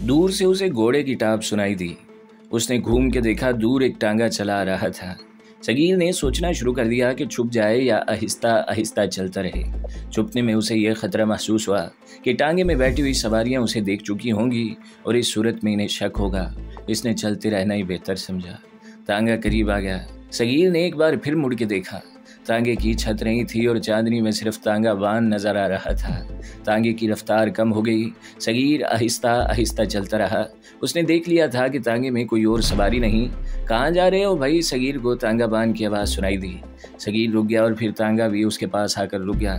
दूर से उसे घोड़े की टाप सुनाई दी। उसने घूम के देखा, दूर एक टांगा चला आ रहा था। सगीर ने सोचना शुरू कर दिया कि छुप जाए या आहिस्ता आहिस्ता चलता रहे। छुपने में उसे यह खतरा महसूस हुआ कि टांगे में बैठी हुई सवारियां उसे देख चुकी होंगी और इस सूरत में इन्हें शक होगा। इसने चलते रहना ही बेहतर समझा। टांगा करीब आ गया। सगीर ने एक बार फिर मुड़ के देखा। तांगे की छत नहीं थी और चांदनी में सिर्फ तांगा बान नजर आ रहा था। तांगे की रफ्तार कम हो गई। सगीर आहिस्ता आहिस्ता चलता रहा। उसने देख लिया था कि तांगे में कोई और सवारी नहीं। कहाँ जा रहे हो भाई? सगीर को तांगा बान की आवाज़ सुनाई दी। सगीर रुक गया और फिर तांगा भी उसके पास आकर रुक गया।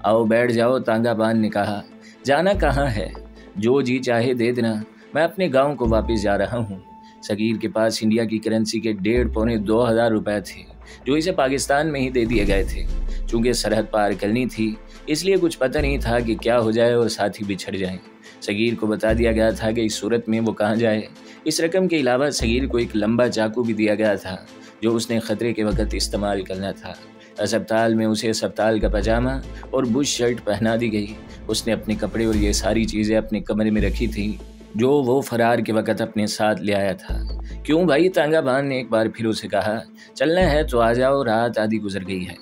आओ बैठ जाओ, तांगा बान ने कहा। जाना कहाँ है? जो जी चाहे दे देना, मैं अपने गाँव को वापस जा रहा हूँ। सगीर के पास इंडिया की करेंसी के 1,500-2,000 रुपए थे, जो इसे पाकिस्तान में ही दे दिए गए थे। चूंकि सरहद पार करनी थी, इसलिए कुछ पता नहीं था कि क्या हो जाए और साथी बिछड़ जाएं। सगीर को बता दिया गया था कि इस सूरत में वो कहाँ जाए। इस रकम के अलावा सगीर को एक लंबा चाकू भी दिया गया था, जो उसने खतरे के वक्त इस्तेमाल करना था। अस्पताल में उसे अस्पताल का पजामा और बुश शर्ट पहना दी गई। उसने अपने कपड़े और ये सारी चीज़ें अपने कमरे में रखी थी, जो वो फरार के वक्त अपने साथ ले आया था। क्यों भाई? तांगा बान ने एक बार फिर उसे कहा। चलना है तो आ जाओ, रात आधी गुजर गई है।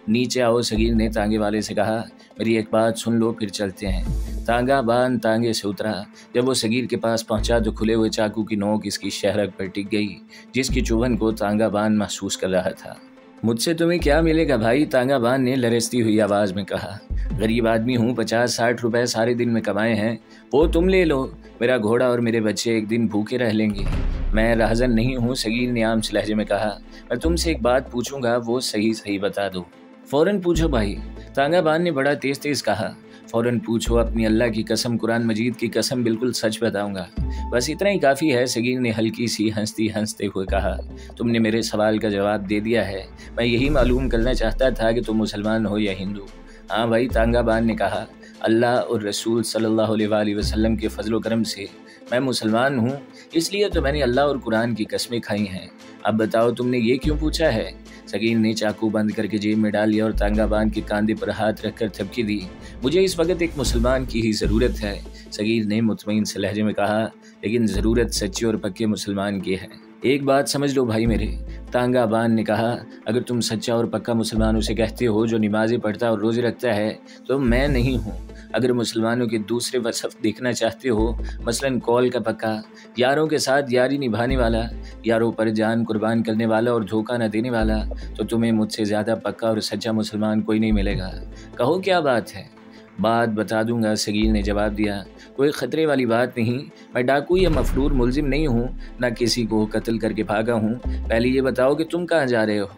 नीचे आओ, सगीर ने तांगे वाले से कहा। मेरी एक बात सुन लो, फिर चलते हैं। तांगा बान तांगे से उतरा। जब वो सगीर के पास पहुंचा तो खुले हुए चाकू की नोक इसकी शहरक पर टिक गई, जिसकी चुभन को तांगा बान महसूस कर रहा था। मुझसे तुम्हें क्या मिलेगा भाई? तांगा बान ने लरसती हुई आवाज़ में कहा। गरीब आदमी हूँ, 50-60 रुपए सारे दिन में कमाए हैं, वो तुम ले लो। मेरा घोड़ा और मेरे बच्चे एक दिन भूखे रह लेंगे। मैं राहज़न नहीं हूँ, सगीर ने आम से लहजे में कहा। मैं तुमसे एक बात पूछूंगा, वो सही सही बता दो। फ़ौरन पूछो भाई, तांगा बान ने बड़ा तेज़ तेज़ कहा। फ़ौरन पूछो, अपनी अल्लाह की कसम, कुरान मजीद की कसम, बिल्कुल सच बताऊंगा। बस इतना ही काफ़ी है, सगीर ने हल्की सी हंसते हुए कहा। तुमने मेरे सवाल का जवाब दे दिया है। मैं यही मालूम करना चाहता था कि तुम मुसलमान हो या हिंदू। हाँ भाई, तांगा बान ने कहा। अल्लाह और रसूल सल्लल्लाहु अलैहि वसल्लम के फजलो करम से मैं मुसलमान हूँ, इसलिए तो मैंने अल्लाह और कुरान की कसमें खाई हैं। अब बताओ, तुमने ये क्यों पूछा है? सगीर ने चाकू बंद करके जेब में डाल लिया और तांगा बान के कंधे पर हाथ रखकर थपकी दी। मुझे इस वक्त एक मुसलमान की ही ज़रूरत है, सगीर ने मुतमईन से लहजे में कहा। लेकिन ज़रूरत सच्चे और पक्के मुसलमान की है। एक बात समझ लो भाई मेरे, तांगा बान ने कहा। अगर तुम सच्चा और पक्का मुसलमान उसे कहते हो जो नमाज़ें पढ़ता और रोज़े रखता है, तो मैं नहीं हूँ। अगर मुसलमानों के दूसरे वसफ़ देखना चाहते हो, मसलन कौल का पक्का, यारों के साथ यारी निभाने वाला, यारों पर जान कुर्बान करने वाला और धोखा न देने वाला, तो तुम्हें मुझसे ज़्यादा पक्का और सच्चा मुसलमान कोई नहीं मिलेगा। कहो क्या बात है? बात बता दूंगा, सगीर ने जवाब दिया। कोई ख़तरे वाली बात नहीं। मैं डाकू या मफरूर मुलजिम नहीं हूँ, ना किसी को कत्ल करके भागा हूँ। पहले ये बताओ कि तुम कहाँ जा रहे हो?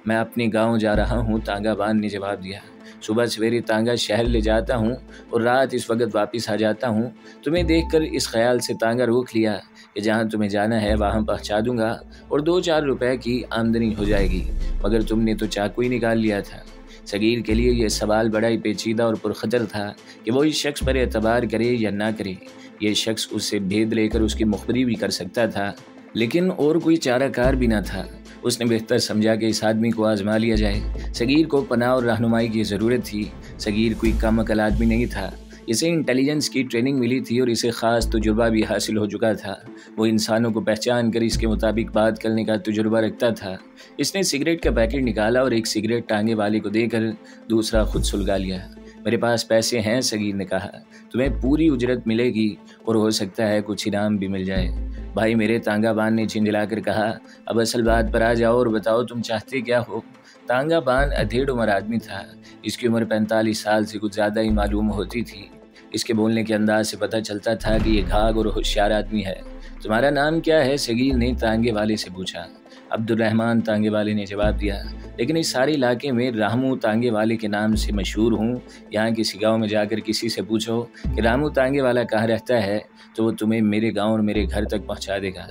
मैं अपने गांव जा रहा हूँ, तांगा बान ने जवाब दिया। सुबह सवेरे तांगा शहर ले जाता हूँ और रात इस वक्त वापस आ जाता हूँ। तुम्हें देखकर इस ख्याल से तांगा रोक लिया कि जहाँ तुम्हें जाना है वहाँ पहुँचा दूंगा और 2-4 रुपए की आमदनी हो जाएगी। मगर तुमने तो चाकू ही निकाल लिया था। सगीर के लिए यह सवाल बड़ा ही पेचीदा और पुरखतर था कि वो इस शख्स पर एतबार करे या ना करे। यह शख्स उससे भेद लेकर उसकी मुखबरी भी कर सकता था, लेकिन और कोई चाराकार भी ना था। उसने बेहतर समझा कि इस आदमी को आजमा लिया जाए। सगीर को पनाह और रहनुमाई की ज़रूरत थी। सगीर कोई कम अकल आदमी नहीं था। इसे इंटेलिजेंस की ट्रेनिंग मिली थी और इसे ख़ास तजुर्बा भी हासिल हो चुका था। वो इंसानों को पहचान कर इसके मुताबिक बात करने का तजुर्बा रखता था। इसने सिगरेट का पैकेट निकाला और एक सिगरेट टांगे वाले को देकर दूसरा खुद सुलगा लिया। मेरे पास पैसे हैं, सगीर ने कहा। तुम्हें पूरी उजरत मिलेगी और हो सकता है कुछ इनाम भी मिल जाए। भाई मेरे, तांगा बान ने झिंझलाकर कहा। अब असल बात पर आ जाओ और बताओ तुम चाहते क्या हो? तांगा बान अधेड़ उम्र आदमी था। इसकी उम्र 45 साल से कुछ ज़्यादा ही मालूम होती थी। इसके बोलने के अंदाज से पता चलता था कि ये घाघ और होशियार आदमी है। तुम्हारा नाम क्या है? सगीर ने तांगे वाले से पूछा। अब्दुर्रहमान, तांगे वाले ने जवाब दिया। लेकिन इस सारे इलाके में रामू तांगे वाले के नाम से मशहूर हूँ। यहाँ किसी गांव में जाकर किसी से पूछो कि रामू तांगे वाला कहाँ रहता है, तो वो तुम्हें मेरे गांव और मेरे घर तक पहुँचा देगा।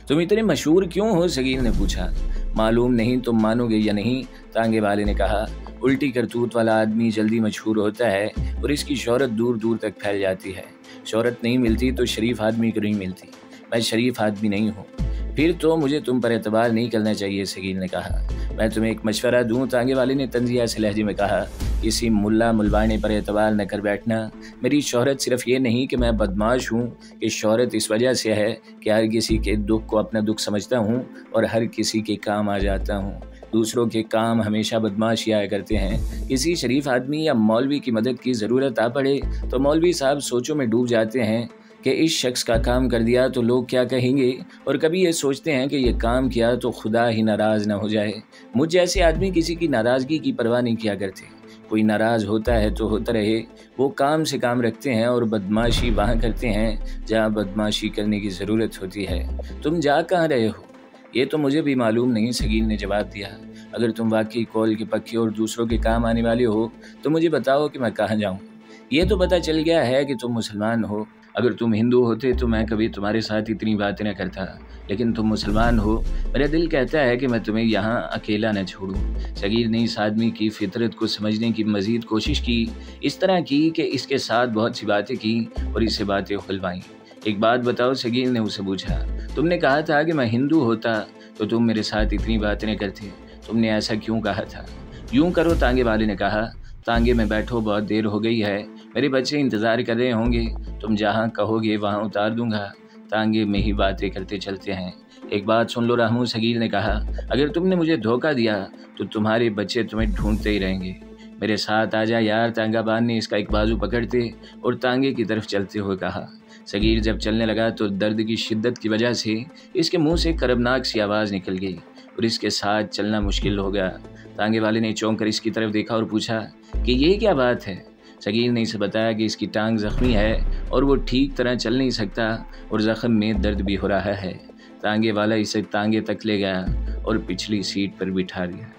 तुम इतने मशहूर क्यों हो? सगीर ने पूछा। मालूम नहीं, तुम मानोगे या नहीं, तांगे वाले ने कहा। उल्टी करतूत वाला आदमी जल्दी मशहूर होता है और इसकी शोहरत दूर दूर तक फैल जाती है। शोहरत नहीं मिलती तो शरीफ आदमी को नहीं मिलती। मैं शरीफ आदमी नहीं हूँ। फिर तो मुझे तुम पर एतबार नहीं करना चाहिए, सगीर ने कहा। मैं तुम्हें एक मशवरा दूं, तांगे वाले ने तंजिया से लहजे में कहा। किसी मुल्ला मुलवाने पर एतबार न कर बैठना। मेरी शोहरत सिर्फ ये नहीं कि मैं बदमाश हूँ, कि शोहरत इस वजह से है कि हर किसी के दुख को अपना दुख समझता हूँ और हर किसी के काम आ जाता हूँ। दूसरों के काम हमेशा बदमाशी आया करते हैं। किसी शरीफ आदमी या मौलवी की मदद की ज़रूरत आ पड़े तो मौलवी साहब सोचों में डूब जाते हैं कि इस शख्स का काम कर दिया तो लोग क्या कहेंगे, और कभी ये सोचते हैं कि ये काम किया तो खुदा ही नाराज़ ना हो जाए। मुझ जैसे आदमी किसी की नाराज़गी की परवाह नहीं किया करते। कोई नाराज़ होता है तो होता रहे, वो काम से काम रखते हैं और बदमाशी वहाँ करते हैं जहाँ बदमाशी करने की ज़रूरत होती है। तुम जा कहाँ रहे हो? ये तो मुझे भी मालूम नहीं, सगीर ने जवाब दिया। अगर तुम वाकई कॉल के पक्के और दूसरों के काम आने वाले हो तो मुझे बताओ कि मैं कहाँ जाऊँ। ये तो पता चल गया है कि तुम मुसलमान हो। अगर तुम हिंदू होते तो मैं कभी तुम्हारे साथ इतनी बातें न करता, लेकिन तुम मुसलमान हो। मेरा दिल कहता है कि मैं तुम्हें यहाँ अकेला न छोड़ूं। सगीर ने इस आदमी की फितरत को समझने की मज़ीद कोशिश की, इस तरह की कि इसके साथ बहुत सी बातें की और इससे बातें खुलवाईं। एक बात बताओ, सगीर ने उसे पूछा। तुमने कहा था कि मैं हिंदू होता तो तुम मेरे साथ इतनी बातें न करते। तुमने ऐसा क्यों कहा था? यूँ करो, तांगे वाले ने कहा, तांगे में बैठो, बहुत देर हो गई है, मेरे बच्चे इंतज़ार कर रहे होंगे। तुम जहाँ कहोगे वहाँ उतार दूंगा। तांगे में ही बातें करते चलते हैं। एक बात सुन लो रामू, सगीर ने कहा, अगर तुमने मुझे धोखा दिया तो तुम्हारे बच्चे तुम्हें ढूंढते ही रहेंगे। मेरे साथ आ जा यार, तांगाबान ने इसका एक बाजू पकड़ते और तांगे की तरफ चलते हुए कहा। सगीर जब चलने लगा तो दर्द की शिद्दत की वजह से इसके मुंह से करबनाक सी आवाज़ निकल गई और इसके साथ चलना मुश्किल हो गया। तांगे वाले ने चौंक कर इसकी तरफ देखा और पूछा कि ये क्या बात है। सगीर ने इसे बताया कि इसकी टांग ज़ख्मी है और वो ठीक तरह चल नहीं सकता और ज़ख्म में दर्द भी हो रहा है। तांगे वाला इसे तांगे तक ले गया और पिछली सीट पर बिठा दिया।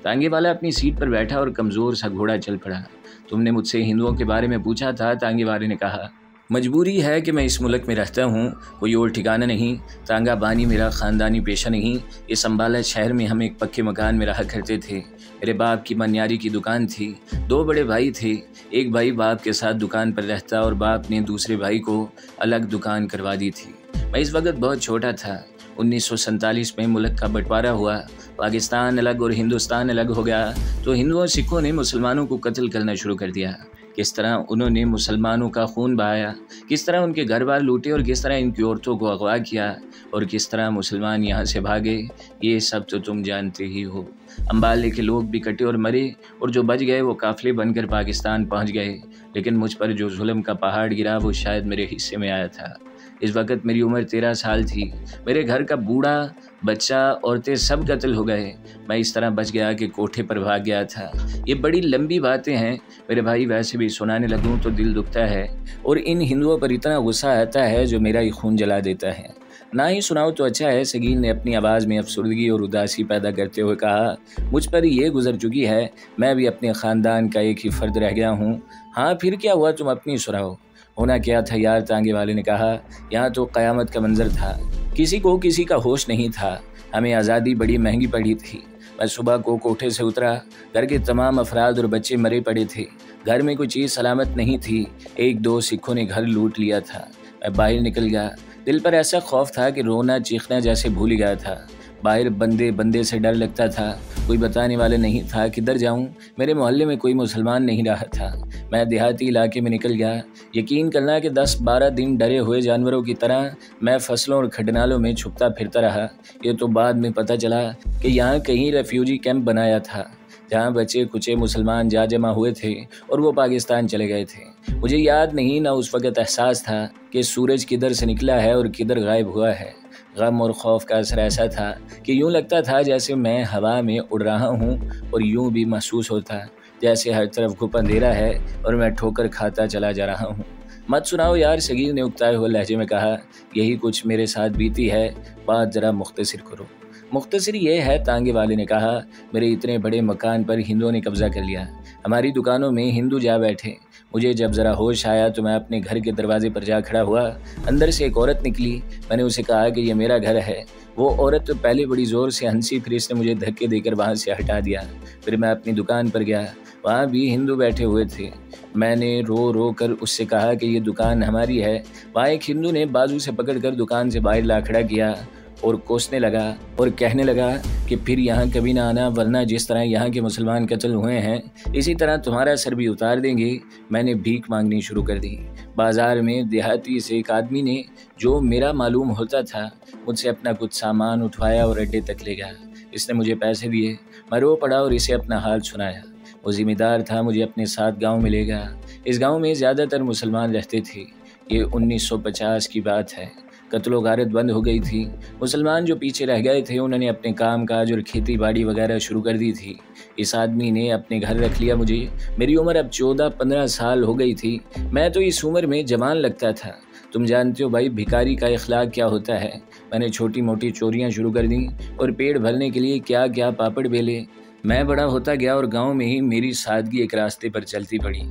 तांगे वाला अपनी सीट पर बैठा और कमज़ोर सा घोड़ा चल पड़ा। तुमने मुझसे हिंदुओं के बारे में पूछा था, तांगे वाले ने कहा। मजबूरी है कि मैं इस मुल्क में रहता हूँ, कोई और ठिकाना नहीं। तांगा बानी मेरा ख़ानदानी पेशा नहीं। इस अम्बाला शहर में हम एक पक्के मकान में रहा करते थे। मेरे बाप की मनियारी की दुकान थी। 2 बड़े भाई थे। एक भाई बाप के साथ दुकान पर रहता और बाप ने दूसरे भाई को अलग दुकान करवा दी थी। मैं इस वक्त बहुत छोटा था। 1947 में मुल्क का बंटवारा हुआ, पाकिस्तान अलग और हिंदुस्तान अलग हो गया तो हिंदुओं सिखों ने मुसलमानों को कत्ल करना शुरू कर दिया। किस तरह उन्होंने मुसलमानों का खून बहाया, किस तरह उनके घर बार लूटे और किस तरह इनकी औरतों को अगवा किया और किस तरह मुसलमान यहाँ से भागे, ये सब तो तुम जानते ही हो। अम्बाले के लोग भी कटे और मरे और जो बच गए वो काफ़िले बनकर पाकिस्तान पहुँच गए, लेकिन मुझ पर जो जुल्म का पहाड़ गिरा वो शायद मेरे हिस्से में आया था। इस वक्त मेरी उम्र 13 साल थी। मेरे घर का बूढ़ा, बच्चा, औरतें सब कत्ल हो गए। मैं इस तरह बच गया कि कोठे पर भाग गया था। ये बड़ी लंबी बातें हैं मेरे भाई, वैसे भी सुनाने लगूं तो दिल दुखता है और इन हिंदुओं पर इतना गुस्सा आता है जो मेरा ही खून जला देता है। ना ही सुनाओ तो अच्छा है, सगीर ने अपनी आवाज़ में अफसुर्दगी और उदासी पैदा करते हुए कहा। मुझ पर ये गुजर चुकी है, मैं भी अपने ख़ानदान का एक ही फ़र्द रह गया हूँ। हाँ फिर क्या हुआ, तुम अपनी सुनाओ। होना क्या था यार, तांगे वाले ने कहा, यहाँ तो क़यामत का मंजर था। किसी को किसी का होश नहीं था। हमें आज़ादी बड़ी महंगी पड़ी थी। मैं सुबह को कोठे से उतरा, घर के तमाम अफराद और बच्चे मरे पड़े थे। घर में कोई चीज़ सलामत नहीं थी। 1-2 सिखों ने घर लूट लिया था। मैं बाहर निकल गया। दिल पर ऐसा खौफ था कि रोना चीखना जैसे भूल ही गया था। बाहर बंदे से डर लगता था। कोई बताने वाले नहीं था किधर जाऊं। मेरे मोहल्ले में कोई मुसलमान नहीं रहा था। मैं देहाती इलाके में निकल गया। यकीन करना कि 10-12 दिन डरे हुए जानवरों की तरह मैं फसलों और खडनालों में छुपता फिरता रहा। ये तो बाद में पता चला कि यहाँ कहीं रेफ्यूजी कैंप बनाया था जहाँ बचे कुचे मुसलमान जा जमा हुए थे और वो पाकिस्तान चले गए थे। मुझे याद नहीं, ना उस वक़्त एहसास था कि सूरज किधर से निकला है और किधर गायब हुआ है। गम और खौफ का असर ऐसा था कि यूँ लगता था जैसे मैं हवा में उड़ रहा हूँ और यूँ भी महसूस होता जैसे हर तरफ घुप अंधेरा है और मैं ठोकर खाता चला जा रहा हूँ। मत सुनाओ यार, सगीर ने उकताए हुए लहजे में कहा। यही कुछ मेरे साथ बीती है, बात ज़रा मुख्तसर करो। मुख्तसर ये है, तांगे वाले ने कहा, मेरे इतने बड़े मकान पर हिंदुओं ने कब्जा कर लिया। हमारी दुकानों में हिंदू जा बैठे। मुझे जब ज़रा होश आया तो मैं अपने घर के दरवाजे पर जा खड़ा हुआ। अंदर से एक औरत निकली। मैंने उसे कहा कि ये मेरा घर है। वो औरत तो पहले बड़ी ज़ोर से हंसी, फिर इसने मुझे धक्के देकर वहाँ से हटा दिया। फिर मैं अपनी दुकान पर गया, वहाँ भी हिंदू बैठे हुए थे। मैंने रो रो कर उससे कहा कि ये दुकान हमारी है। वहाँ एक हिंदू ने बाजू से पकड़कर दुकान से बाहर ला खड़ा किया और कोसने लगा और कहने लगा कि फिर यहाँ कभी ना आना, वरना जिस तरह यहाँ के मुसलमान कत्ल हुए हैं इसी तरह तुम्हारा सर भी उतार देंगे। मैंने भीख मांगनी शुरू कर दी। बाजार में देहाती से एक आदमी ने, जो मेरा मालूम होता था, मुझसे अपना कुछ सामान उठवाया और अड्डे तक ले गया। इसने मुझे पैसे दिए। मैं रो पड़ा और इसे अपना हाल सुनाया। वो जिम्मेदार था, मुझे अपने साथ गांव में ले गया। इस गांव में ज़्यादातर मुसलमान रहते थे। ये 1950 की बात है। कत्लो गारत बंद हो गई थी। मुसलमान जो पीछे रह गए थे उन्होंने अपने काम काज और खेती बाड़ी वगैरह शुरू कर दी थी। इस आदमी ने अपने घर रख लिया मुझे। मेरी उम्र अब 14-15 साल हो गई थी। मैं तो इस उम्र में जवान लगता था। तुम जानते हो भाई, भिखारी का इखलाक क्या होता है। मैंने छोटी मोटी चोरियां शुरू कर दी और पेट भरने के लिए क्या क्या पापड़ बेले। मैं बड़ा होता गया और गांव में ही मेरी सादगी एक रास्ते पर चलती पड़ी।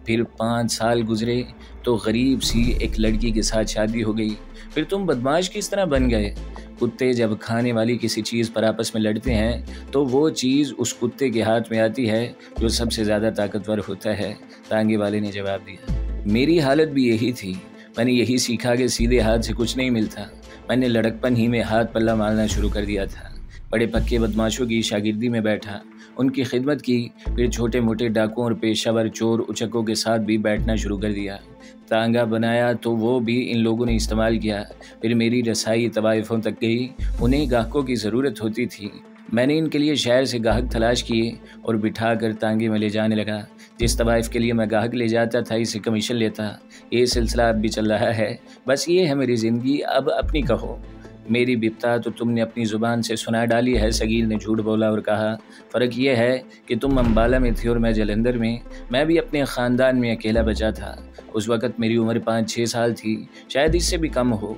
फिर 5 साल गुजरे तो गरीब सी एक लड़की के साथ शादी हो गई। फिर तुम बदमाश किस तरह बन गए। कुत्ते जब खाने वाली किसी चीज़ पर आपस में लड़ते हैं तो वो चीज़ उस कुत्ते के हाथ में आती है जो सबसे ज़्यादा ताकतवर होता है, तांगे वाले ने जवाब दिया। मेरी हालत भी यही थी। मैंने यही सीखा कि सीधे हाथ से कुछ नहीं मिलता। मैंने लड़कपन ही में हाथ पल्ला मारना शुरू कर दिया था। बड़े पक्के बदमाशों की शागिर्दी में बैठा, उनकी खिदमत की। फिर छोटे मोटे डाकुओं और पेशावर चोर उचकों के साथ भी बैठना शुरू कर दिया। तांगा बनाया तो वो भी इन लोगों ने इस्तेमाल किया। फिर मेरी रसाई तवाइफों तक गई। उन्हें ग्राहकों की ज़रूरत होती थी। मैंने इनके लिए शहर से ग्राहक तलाश किए और बिठा कर तांगे में ले जाने लगा। जिस तवाइफ के लिए मैं ग्राहक ले जाता था इसे कमीशन लेता। ये सिलसिला अब भी चल रहा है। बस ये है मेरी ज़िंदगी। अब अपनी कहो। मेरी बिपता तो तुमने अपनी ज़ुबान से सुना डाली है। सगीर ने झूठ बोला और कहा, फ़र्क ये है कि तुम अम्बाला में थी और मैं जलंधर में। मैं भी अपने ख़ानदान में अकेला बचा था। उस वक़्त मेरी उम्र 5-6 साल थी, शायद इससे भी कम हो।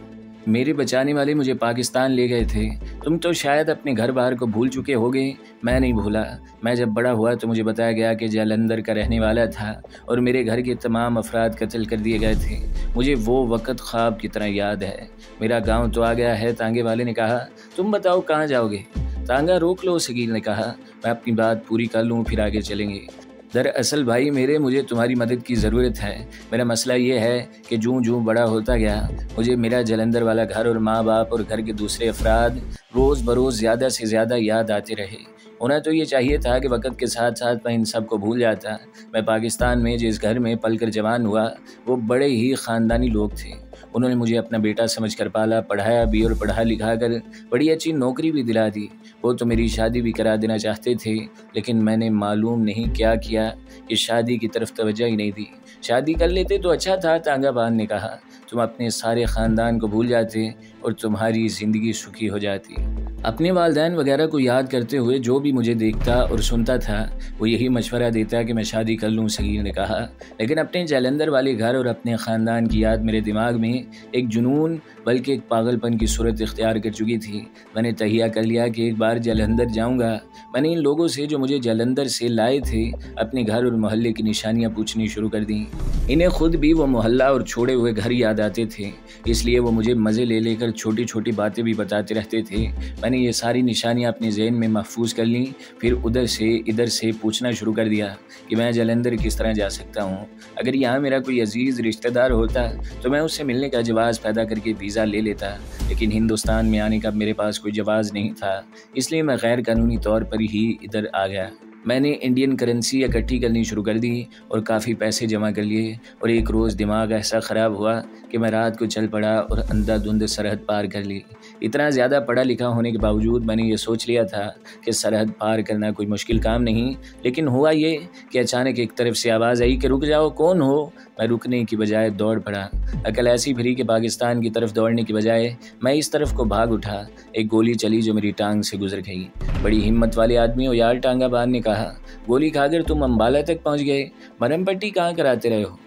मेरे बचाने वाले मुझे पाकिस्तान ले गए थे। तुम तो शायद अपने घर बाहर को भूल चुके होगे। मैं नहीं भूला। मैं जब बड़ा हुआ तो मुझे बताया गया कि जालंधर का रहने वाला था और मेरे घर के तमाम अफराद कत्ल कर दिए गए थे। मुझे वो वक़्त ख्वाब की तरह याद है। मेरा गांव तो आ गया है। तांगे वाले ने कहा, तुम बताओ कहाँ जाओगे। तांगा रोक लो, सगीर ने कहा। मैं अपनी बात पूरी कर लूँ फिर आगे चलेंगे। दरअसल भाई मेरे, मुझे तुम्हारी मदद की ज़रूरत है। मेरा मसला ये है कि जूँ जूँ बड़ा होता गया मुझे मेरा जलंधर वाला घर और माँ बाप और घर के दूसरे अफराद रोज़ बरोज़ ज़्यादा से ज़्यादा याद आते रहे। होना तो ये चाहिए था कि वक़्त के साथ साथ मैं इन सब को भूल जाता। मैं पाकिस्तान में जिस घर में पलकर जवान हुआ वो बड़े ही ख़ानदानी लोग थे। उन्होंने मुझे अपना बेटा समझकर पाला, पढ़ाया भी और पढ़ा लिखा कर बड़ी अच्छी नौकरी भी दिला दी। वो तो मेरी शादी भी करा देना चाहते थे, लेकिन मैंने मालूम नहीं क्या किया कि शादी की तरफ तवज्जो ही नहीं दी। शादी कर लेते तो अच्छा था, तांगा बान ने कहा। तुम अपने सारे ख़ानदान को भूल जाते और तुम्हारी ज़िंदगी सुखी हो जाती। अपने वालिदैन वगैरह को याद करते हुए जो भी मुझे देखता और सुनता था वो यही मशवरा देता कि मैं शादी कर लूँ, सगीर ने कहा। लेकिन अपने जालंधर वाले घर और अपने ख़ानदान की याद मेरे दिमाग में एक जुनून बल्कि एक पागलपन की सूरत इख्तियार कर चुकी थी। मैंने तहिया कर लिया कि एक बार जालंधर जाऊँगा। मैंने इन लोगों से जो मुझे जालंधर से लाए थे अपने घर और मोहल्ले की निशानियाँ पूछनी शुरू कर दी। इन्हें खुद भी वो मोहल्ला और छोड़े हुए घर याद आते थे, इसलिए वो मुझे मज़े ले लेकर छोटी छोटी बातें भी बताते रहते थे। मैंने ये सारी निशानियाँ अपने ज़हन में महफूज कर लीं। फिर उधर से इधर से पूछना शुरू कर दिया कि मैं जालंधर किस तरह जा सकता हूँ। अगर यहाँ मेरा कोई अजीज़ रिश्तेदार होता तो मैं उससे मिलने का जवाज़ पैदा करके वीज़ा ले लेता, लेकिन हिंदुस्तान में आने का मेरे पास कोई जवाज़ नहीं था, इसलिए मैं गैर कानूनी तौर पर ही इधर आ गया। मैंने इंडियन करेंसी इकट्ठी करनी शुरू कर दी और काफ़ी पैसे जमा कर लिए। और एक रोज़ दिमाग ऐसा ख़राब हुआ कि मैं रात को चल पड़ा और अंधाधुंध सरहद पार कर ली। इतना ज़्यादा पढ़ा लिखा होने के बावजूद मैंने ये सोच लिया था कि सरहद पार करना कोई मुश्किल काम नहीं, लेकिन हुआ ये कि अचानक एक तरफ से आवाज़ आई कि रुक जाओ, कौन हो। मैं रुकने की बजाय दौड़ पड़ा। अकल ऐसी फिरी कि पाकिस्तान की तरफ दौड़ने की बजाय मैं इस तरफ को भाग उठा। एक गोली चली जो मेरी टांग से गुजर गई। बड़ी हिम्मत वाले आदमी हो यार, टांगा बान ने कहा। गोली खाकर तुम अम्बाला तक पहुंच गए, मरहम पट्टी कहाँ कराते रहे हो।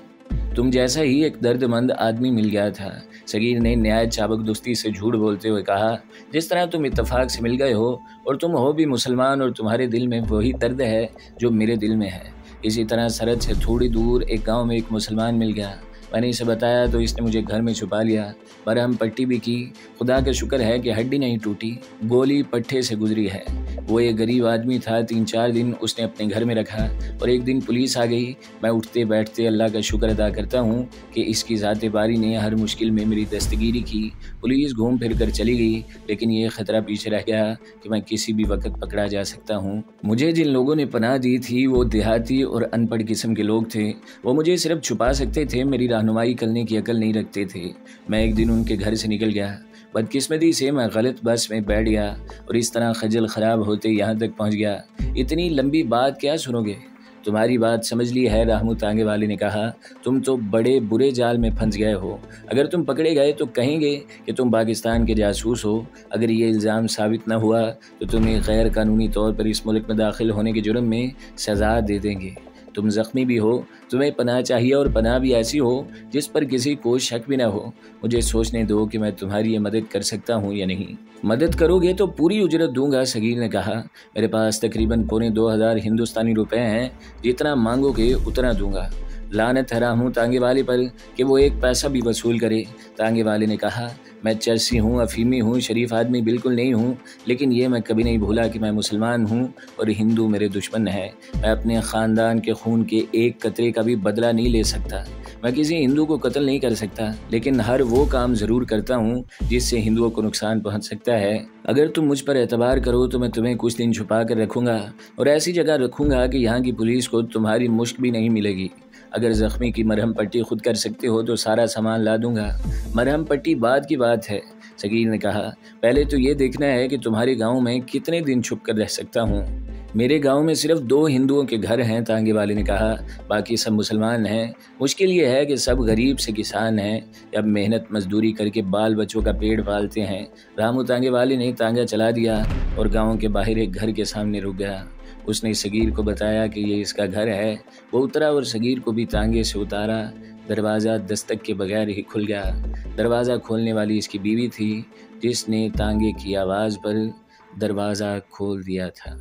तुम जैसा ही एक दर्दमंद आदमी मिल गया था, सगीर ने नहायत चाबकदुस्ती से झूठ बोलते हुए कहा। जिस तरह तुम इत्तेफाक से मिल गए हो और तुम हो भी मुसलमान और तुम्हारे दिल में वही दर्द है जो मेरे दिल में है। इसी तरह सरहद से थोड़ी दूर एक गांव में एक मुसलमान मिल गया। मैंने इसे बताया तो इसने मुझे घर में छुपा लिया। मरहम पट्टी भी की। खुदा का शुक्र है कि हड्डी नहीं टूटी, गोली पट्टे से गुजरी है। वो एक गरीब आदमी था। 3-4 दिन उसने अपने घर में रखा और एक दिन पुलिस आ गई। मैं उठते बैठते अल्लाह का शुक्र अदा करता हूँ कि इसकी ज़ात बारी ने हर मुश्किल में मेरी दस्तगीरी की। पुलिस घूम फिर कर चली गई, लेकिन ये ख़तरा पीछे रह गया कि मैं किसी भी वक्त पकड़ा जा सकता हूँ। मुझे जिन लोगों ने पनाह दी थी वो देहाती और अनपढ़ किस्म के लोग थे। वो मुझे सिर्फ छुपा सकते थे, मेरी रहनुमाई करने की अकल नहीं रखते थे। मैं एक दिन उनके घर से निकल गया। बदकिस्मती से मैं गलत बस में बैठ गया और इस तरह खजल ख़राब होते यहाँ तक पहुँच गया। इतनी लंबी बात क्या सुनोगे? तुम्हारी बात समझ ली है, रामू तांगे वाले ने कहा। तुम तो बड़े बुरे जाल में फंस गए हो। अगर तुम पकड़े गए तो कहेंगे कि तुम पाकिस्तान के जासूस हो। अगर ये इल्ज़ाम साबित न हुआ तो तुम्हें गैर कानूनी तौर पर इस मुल्क में दाखिल होने के जुर्म में सज़ा दे देंगे। तुम ज़ख्मी भी हो, तुम्हें पनाह चाहिए और पनाह भी ऐसी हो जिस पर किसी को शक भी ना हो। मुझे सोचने दो कि मैं तुम्हारी ये मदद कर सकता हूँ या नहीं। मदद करोगे तो पूरी उजरत दूंगा, सगीर ने कहा। मेरे पास तकरीबन $2,500 हिंदुस्तानी रुपए हैं। जितना मांगोगे उतना दूंगा। लानत है रामू तांगे वाले पर कि वो एक पैसा भी वसूल करे, तांगे वाले ने कहा। मैं चरसी हूँ, अफीमी हूँ, शरीफ आदमी बिल्कुल नहीं हूँ, लेकिन ये मैं कभी नहीं भूला कि मैं मुसलमान हूँ और हिंदू मेरे दुश्मन है। मैं अपने ख़ानदान के खून के एक कतरे का भी बदला नहीं ले सकता। मैं किसी हिंदू को कत्ल नहीं कर सकता, लेकिन हर वो काम ज़रूर करता हूँ जिससे हिंदुओं को नुकसान पहुँच सकता है। अगर तुम मुझ पर एतबार करो तो मैं तुम्हें कुछ दिन छुपा कर रखूँगा और ऐसी जगह रखूँगा कि यहाँ की पुलिस को तुम्हारी मुश्क भी नहीं मिलेगी। अगर ज़ख्मी की मरहम पट्टी खुद कर सकते हो तो सारा सामान ला दूंगा। मरहम पट्टी बाद की बात है, सगीर ने कहा। पहले तो ये देखना है कि तुम्हारे गांव में कितने दिन छुप कर रह सकता हूँ। मेरे गांव में सिर्फ 2 हिंदुओं के घर हैं, तांगे वाले ने कहा। बाकी सब मुसलमान हैं। मुश्किल ये है कि सब गरीब से किसान हैं, अब मेहनत मजदूरी करके बाल बच्चों का पेट पालते हैं। रामू तांगे वाले ने तांगा चला दिया और गाँव के बाहर एक घर के सामने रुक गया। उसने सगीर को बताया कि ये इसका घर है। वो उतरा और सगीर को भी तांगे से उतारा। दरवाज़ा दस्तक के बगैर ही खुल गया। दरवाज़ा खोलने वाली इसकी बीवी थी, जिसने तांगे की आवाज़ पर दरवाज़ा खोल दिया था।